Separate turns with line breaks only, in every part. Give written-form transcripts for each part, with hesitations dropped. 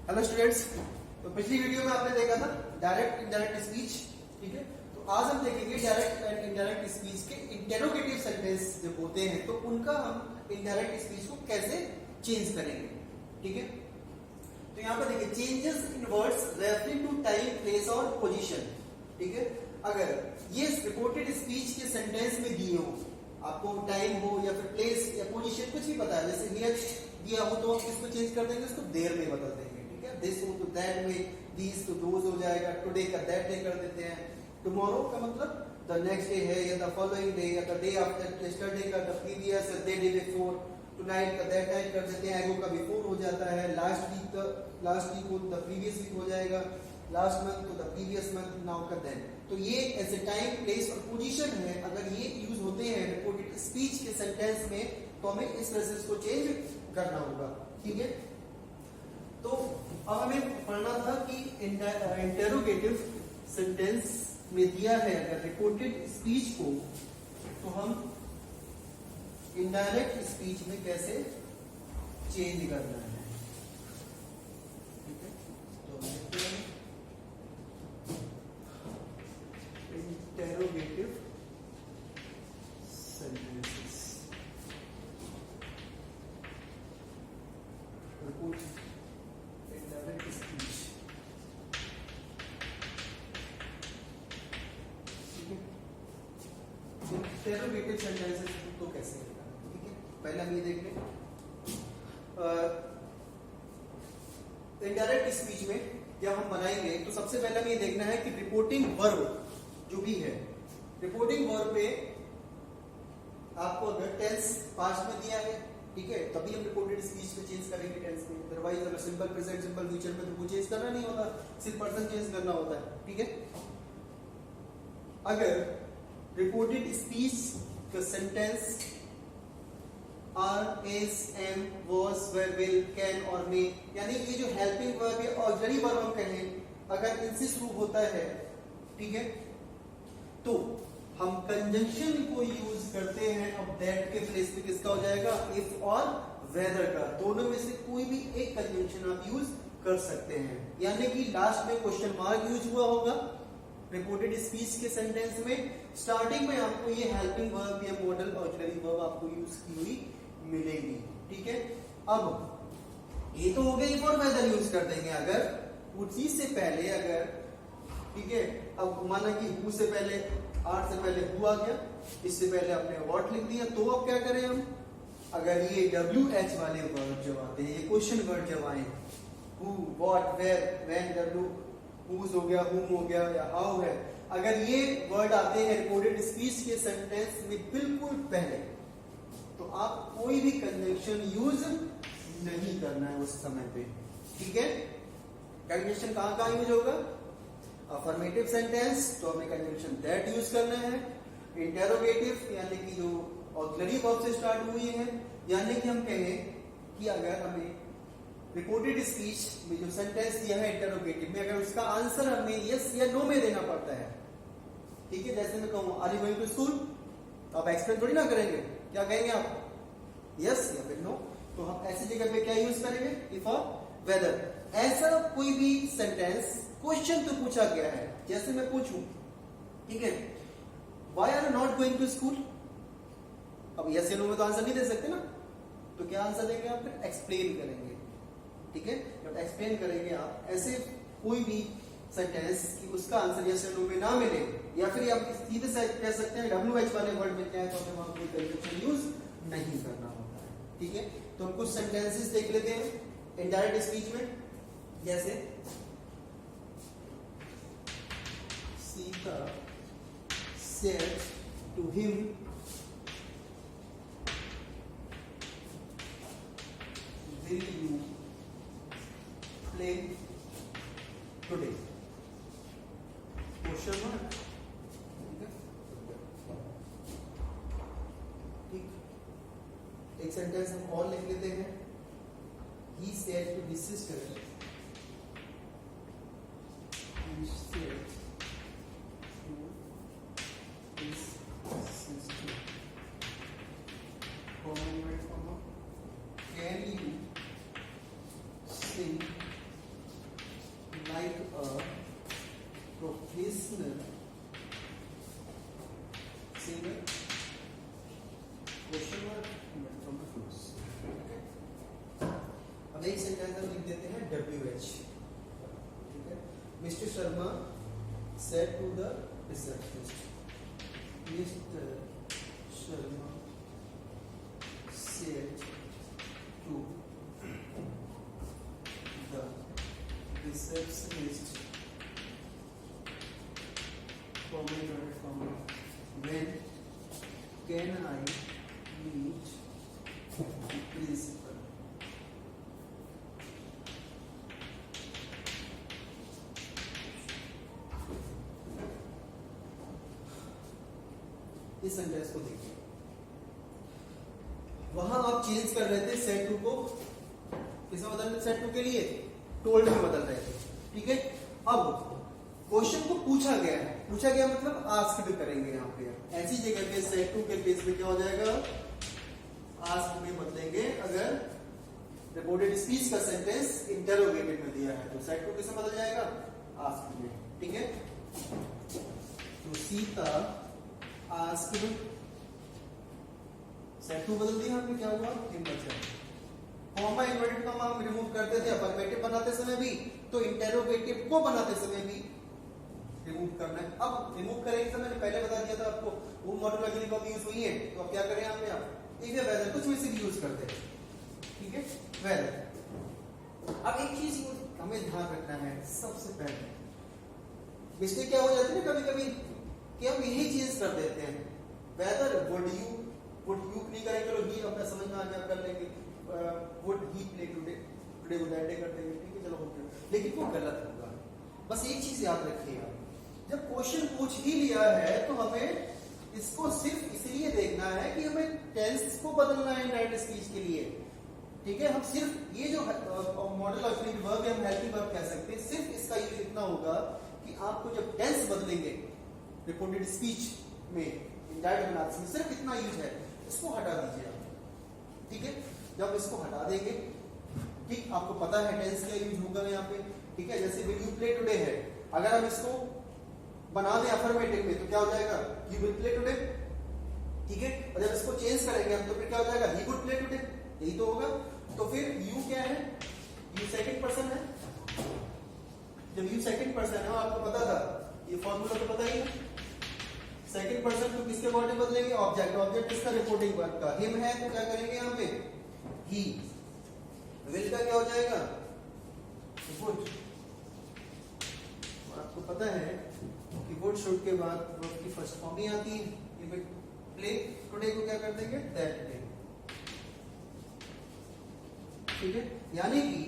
Hello students, तो पिछली video में आपने देखा था डायरेक्ट इनडायरेक्ट स्पीच। ठीक है, तो आज हम देखेंगे डायरेक्ट एंड इनडायरेक्ट स्पीच के इंटेरोगेटिव सेंटेंस जो होते हैं तो उनका हम इनडायरेक्ट स्पीच को कैसे चेंज करेंगे। ठीक है, तो यहाँ पर देखिए changes in words referring to time, place और पोजीशन। ठीक है, अगर ये रिपोर्टेड स्पीच के सेंटेंस में दिए हो, आपको टाइम हो या फिर प्लेस या पोजीशन कुछ भी पता है, जैसे हियर दिया हो तो हम इसको चेंज कर देंगे, उसको देर में बदल देंगे। ठीक है, दिस हो तो दैट में, दिस तो दोज हो जाएगा, टुडे का दैट डे कर देते हैं, टुमारो का मतलब द नेक्स्ट डे है या द फॉलोइंग डे या द डे आफ्टर यस्टरडे का द प्रीवियस या द डे बिफोर, टुनाइट का दैट नाइट कर देते हैं, एगो का बिफोर हो जाता है, लास्ट वीक को द प्रीवियस वीक हो जाएगा, लास्ट मंथ तो द प्रीवियस मंथ, नाउ का देन। तो ये ऐसे टाइम, प्लेस और पोजीशन है, अगर ये यूज होते हैं रिपोर्टेड स्पीच के सेंटेंस में तो हमें इस तरह से इसको चेंज करना होगा। ठीक है, तो अब हमें पढ़ना था कि इंटेरोगेटिव सेंटेंस में दिया है अगर रिपोर्टेड स्पीच को तो हम इनडायरेक्ट स्पीच में कैसे चेंज करना है। ठीक है, तो देखते हैं interrogative sentences indirect speech. Interrogative sentences तो कैसे होगा। ठीक है, पहले हम ये देख लें इनडायरेक्ट स्पीच में जब हम बनाएंगे तो सबसे पहले हमें ये देखना है कि रिपोर्टिंग वर्ब जो भी है, रिपोर्टिंग वर्ब में आपको अगर टेंस पास्ट में दिया है, ठीक है, तभी हम रिपोर्टेड स्पीच में चेंज करेंगे टेंस में। अदरवाइज अगर सिंपल प्रेजेंट, सिंपल फ्यूचर में तो वो चेंज करना नहीं होता, सिर्फ पर्सन चेंज करना होता है। ठीक है, अगर रिपोर्टेड स्पीच का sentence are, is, am, was, were, will, can और मे, यानी ये जो हेल्पिंग वर्ब है ऑक्सिलरी वर्ब हम कहें, अगर इनसे शुरू होता है, ठीक है, तो हम कंजंक्शन को यूज करते हैं। अब दैट के प्लेस पे किसका हो जाएगा, इफ और वेदर का, दोनों में से कोई भी एक कंजंक्शन आप यूज कर सकते हैं। यानी कि लास्ट में क्वेश्चन मार्क यूज हुआ होगा रिपोर्टेड स्पीच के सेंटेंस में, स्टार्टिंग में आपको ये हेल्पिंग वर्ब या मॉडल ऑक्सिलरी वर्ब आपको यूज की हुई मिलेगी। ठीक है, अब ये तो हो गया इफ और वेदर यूज कर देंगे अगर उसी से पहले, अगर ठीक है, अब माना कि हु से पहले, आर से पहले हु आ गया, इससे पहले आपने व्हाट लिख दिया, तो अब क्या करें हम, अगर ये WH वाले वर्ड जब आते हैं, ये क्वेश्चन वर्ड जब आए, who, what, where, when, W, whose हो गया, हुम हो गया या हाउ है, अगर ये वर्ड आते हैं रिपोर्टेड स्पीच के सेंटेंस में बिल्कुल पहले, तो आप कोई भी कंजंक्शन यूज नहीं करना है उस समय पे। ठीक है, कंजंक्शन कहां कहां यूज होगा, अफर्मेटिव सेंटेंस तो हमें कंजंक्शन दैट यूज करना है, इंटेरोगेटिव यानी कि जो ऑक्सिलरी वर्ब से स्टार्ट हुई है, यानी कि हम कहें कि अगर हमें रिपोर्टेड स्पीच में जो सेंटेंस दिया है इंटेरोगेटिव में, अगर उसका आंसर हमें यस या नो में देना पड़ता है, ठीक है, जैसे मैं कहूं are you going to school, तो आप एक्सप्लेन थोड़ी ना करेंगे, क्या कहेंगे आप, यस या फिर नो, तो हम ऐसी जगह पे क्या यूज करेंगे, इफ और वेदर। ऐसा कोई भी सेंटेंस क्वेश्चन तो पूछा गया है, जैसे मैं पूछूं, ठीक है, why are you not going to school, अब यस या नो में तो आंसर नहीं दे सकते ना, तो क्या आंसर देंगे आप, फिर एक्सप्लेन करेंगे। ठीक है, जब एक्सप्लेन करेंगे आप ऐसे कोई भी सेंटेंस कि उसका आंसर यस या नो में ना मिले, या फिर आप सीधे से कह सकते हैं WH वाले वर्ड मिलते हैं तो हमें वहां कोई कंजंक्शन यूज नहीं करना होता है। ठीक है, तो हम कुछ सेंटेंसेस देख लेते हैं इनडायरेक्ट स्पीच में, जैसे Sita said to him will you play today, question mark. ठीक, एक सेंटेंस हम और लिख लेते हैं, he said to his sister, he said to his sister, can you sing professional singer question mark from the floors. अब एक सेंटेंस हम लिख देते हैं WH, ठीक है। Mister Sharma said to the receptionist, mister Sharma said to the receptionist when can I meet the principal? इस sentence को देखिए, वहां आप चेंज कर रहे थे सेट टू को किसमें बदल रहे, सेट टू के लिए टोल्ड में बदल रहे थे, ठीक है। अब क्वेश्चन को पूछा गया है, पूछा गया मतलब आस्क भी करेंगे यहाँ पे, ऐसी जगह पे सेट टू के केस में क्या हो जाएगा, आस्क में बदलेंगे। अगर रिपोर्टेड स्पीच का सेंटेंस इंटरोगेटिव में दिया है तो सेट टू किसमें बदल जाएगा, आस्क में, ठीक है। तो सीता आस्क्ड, सेट टू बदल दिया हमने, क्या हुआ, हिम्मत है। कॉमा इन्वर्टेड कॉमा हम रिमूव करते थे अफर्मेटिव बनाते समय भी, तो इंटरोगेटिव को बनाते समय भी रिमूव करना है। अब रिमूव करेंगे समय मैंने पहले बता दिया था आपको, वो मॉडल अगली कॉपी यूज हुई है, तो अब क्या करें यहाँ पे, आप इफ या वेदर कुछ में से भी यूज करते हैं, ठीक है, वेदर। अब एक चीज हमें ध्यान रखना है, सबसे पहले मिस्टेक क्या हो जाती है ना कभी कभी कि हम यही चीज कर देते हैं, वेदर वुड यू नहीं करेंगे, चलो ही अपना समझ में आ गया, कर लेंगे, would he play today, today would I day कर देंगे, ठीक है, चलो हो गया, लेकिन वो गलत होगा। बस एक चीज याद रखिएगा, जब क्वेश्चन पूछ ही लिया है तो हमें इसको सिर्फ इसलिए देखना है कि हमें टेंस को बदलना है डायरेक्ट स्पीच के लिए, ठीक है। हम सिर्फ ये जो मॉडल ऑक्सिलरी वर्ब या हम हेल्पिंग वर्ब कह सकते हैं, सिर्फ इसका यूज इतना होगा कि आपको जब टेंस बदलेंगे रिपोर्टेड स्पीच में, इंडायरेक्ट एनालिसिस में, सिर्फ इतना यूज है, इसको हटा दीजिए आप, ठीक है। जब इसको हटा देंगे, ठीक, आपको पता है टेंस क्या यूज होगा यहाँ पे, ठीक है। जैसे विल यू प्ले टुडे है, अगर हम इसको बना दें अफर्मेटिव में तो क्या हो जाएगा, यू विल प्ले टुडे, ठीक है। और जब इसको चेंज करेंगे हम तो फिर क्या हो जाएगा, ही वुड प्ले टुडे, यही तो होगा। तो फिर यू क्या है, यू सेकंड पर्सन है, जब यू सेकंड पर्सन है, आपको पता था, ये फॉर्मूला तो पता ही है, सेकंड पर्सन को किसके अकॉर्डिंग बदलेंगे, ऑब्जेक्ट, ऑब्जेक्ट किसका, रिपोर्टिंग वर्ब का, हिम है तो क्या करेंगे यहाँ पे, ही। विल का क्या हो जाएगा, वुड। आपको पता है कि वुड शुड के बाद वर्ब की फर्स्ट फॉर्म ही आती है, ये विल प्ले टुडे को क्या कर देंगे, दैट प्ले, ठीक है। यानी कि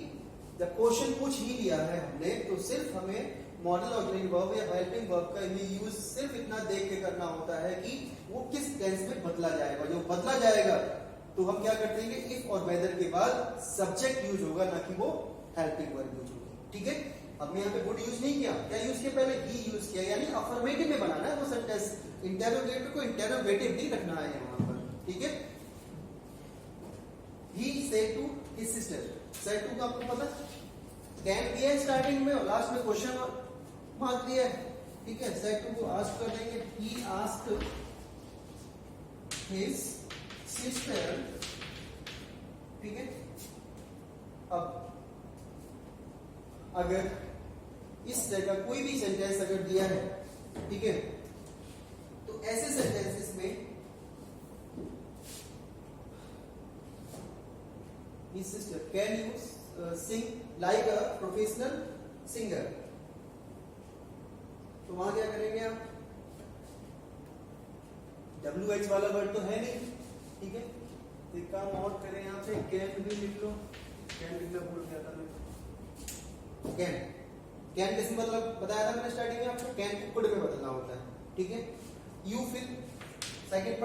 जब क्वेश्चन पूछ ही लिया है हमने तो सिर्फ हमें मॉडल ऑक्सिलरी वर्ब या हेल्पिंग वर्ब का यूज सिर्फ इतना देख के करना होता है कि वो किस टेंस में बदला जाएगा। जो बदला जाएगा तो हम क्या कर देंगे, इफ और वेदर के बाद सब्जेक्ट यूज होगा, ना कि वो हेल्पिंग वर्ब यूज होगी, ठीक है। अब मैं यहाँ पे वुड यूज नहीं किया, क्या यूज किया, पहले ही यूज किया, यानी अफर्मेटिव में बनाना है वो सेंटेंस, इंटरोगेटिव को इंटरोगेटिव नहीं रखना है यहाँ पर, ठीक है। He said to his sister, said to का आपको पता कैन दिया है स्टार्टिंग में और लास्ट में क्वेश्चन मार्क दिया है, ठीक है। सेड टू को आस्क कर देंगे, ही आस्क्ड हिज सिस्टर, ठीक है। अब अगर इस जगह कोई भी सेंटेंस अगर दिया है, ठीक है, तो ऐसे सेंटेंसेस में his sister can you sing like a professional singer, तो वहां क्या करेंगे आप, WH वाला वर्ड तो है नहीं, ठीक है। तो एक काम और करें, यहाँ पे कैन भी लिख लो, कैन लिखना भूल गया था मैं, कैन किस मतलब बताया था मैंने स्टार्टिंग में आपको, कैन को कुड में बदलना होता है, ठीक है। यू फिर सेकंड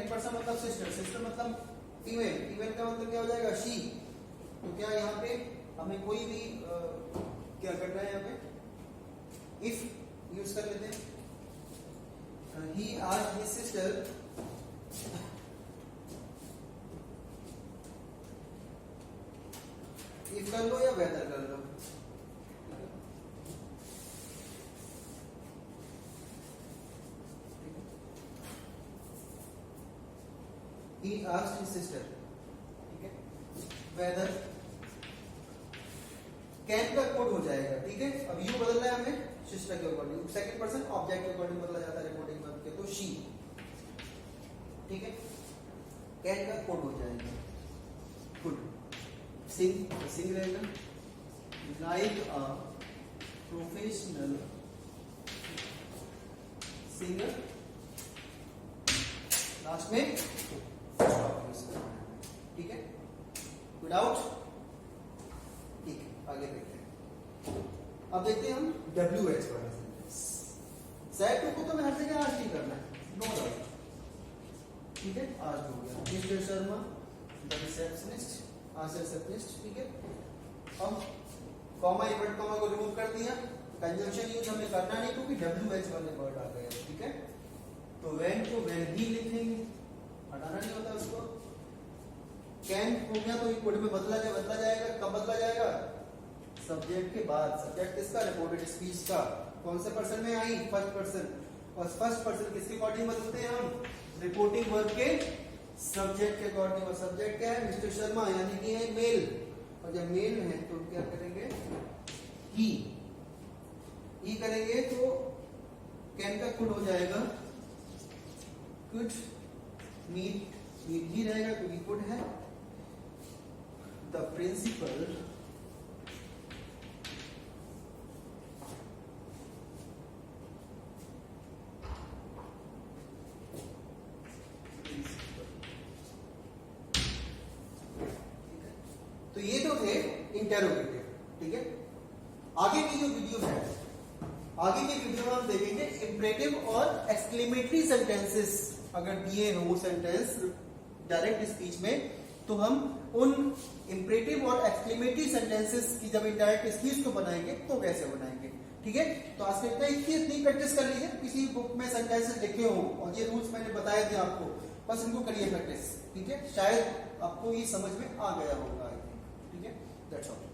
पर्सन मतलब सिस्टर, सिस्टर मतलब फीमेल, फीमेल का मतलब क्या हो जाएगा, शी। तो क्या यहाँ पे हमें कोई भी क्या करना है, यहाँ पे इफ यूज कर लेते हैं, he asked his sister if कर लो या वेदर कर लो, he asked his sister, ठीक है, whether कैन का कोड हो जाएगा, ठीक है। अब यू बदल रहा है हमें सिस्टर के अकॉर्डिंग, सेकंड पर्सन ऑब्जेक्ट के अकॉर्डिंग बदला जाता है रिपोर्टिंग वर्ब के, तो शी, ठीक है, कैन का कोड हो जाएगा गुड। सिंग रहेगा like a professional singer, last में ठीक है, विदाउट, ठीक है, आगे देखते हैं। अब देखते हैं हम WH वाला सेंटेंस। सेट टू को तो मैं हर जगह आज नहीं करना है, नो डाउट, ठीक है, आज हो गया। मिस्टर शर्मा द रिसेप्शनिस्ट, आज रिसेप्शनिस्ट, ठीक है। अब कॉमा इन्वर्ट कॉमा को रिमूव कर दिया, कंजंक्शन यूज हमें करना नहीं क्योंकि WH वाले वर्ड आ गए, ठीक है। तो व्हेन को व्हेन ही लिखेंगे, हटाना नहीं होता उसको। कैन हो गया तो कोड में बदला जाएगा, कब बदला जाएगा, सब्जेक्ट के बाद। सब्जेक्ट किसका, रिपोर्टेड स्पीच का। कौन से पर्सन में आई, फर्स्ट पर्सन, और फर्स्ट पर्सन किसके अकॉर्डिंग बदलते हैं हम, रिपोर्टिंग वर्ब के सब्जेक्ट के अकॉर्डिंग। और सब्जेक्ट क्या है, मिस्टर शर्मा, यानी कि है मेल, और जब मेल है तो क्या करेंगे, ही करेंगे तो कैन का कुड हो जाएगा, कुड मीट ही रहेगा क्योंकि कुड है। द प्रिंसिपल तो ये तो थे इंटेरोगेटिव, ठीक है। आगे की जो वीडियो है, आगे के वीडियो में हम देखेंगे इंपरेटिव और एक्सक्लेमेटरी सेंटेंसेस। अगर दिए हो सेंटेंस डायरेक्ट स्पीच में, तो हम उन इंपरेटिव और एक्सक्लेमेटरी सेंटेंसेस की जब इंडायरेक्ट स्पीच को बनाएंगे तो कैसे बनाएंगे, ठीक है। तो आज के इतनी प्रैक्टिस कर लीजिए, किसी बुक में सेंटेंसेस लिखे हो और ये रूल्स मैंने बताए थे आपको, बस इनको करिए प्रैक्टिस, ठीक है। शायद आपको ये समझ में आ गया होगा, ठीक है। That's all.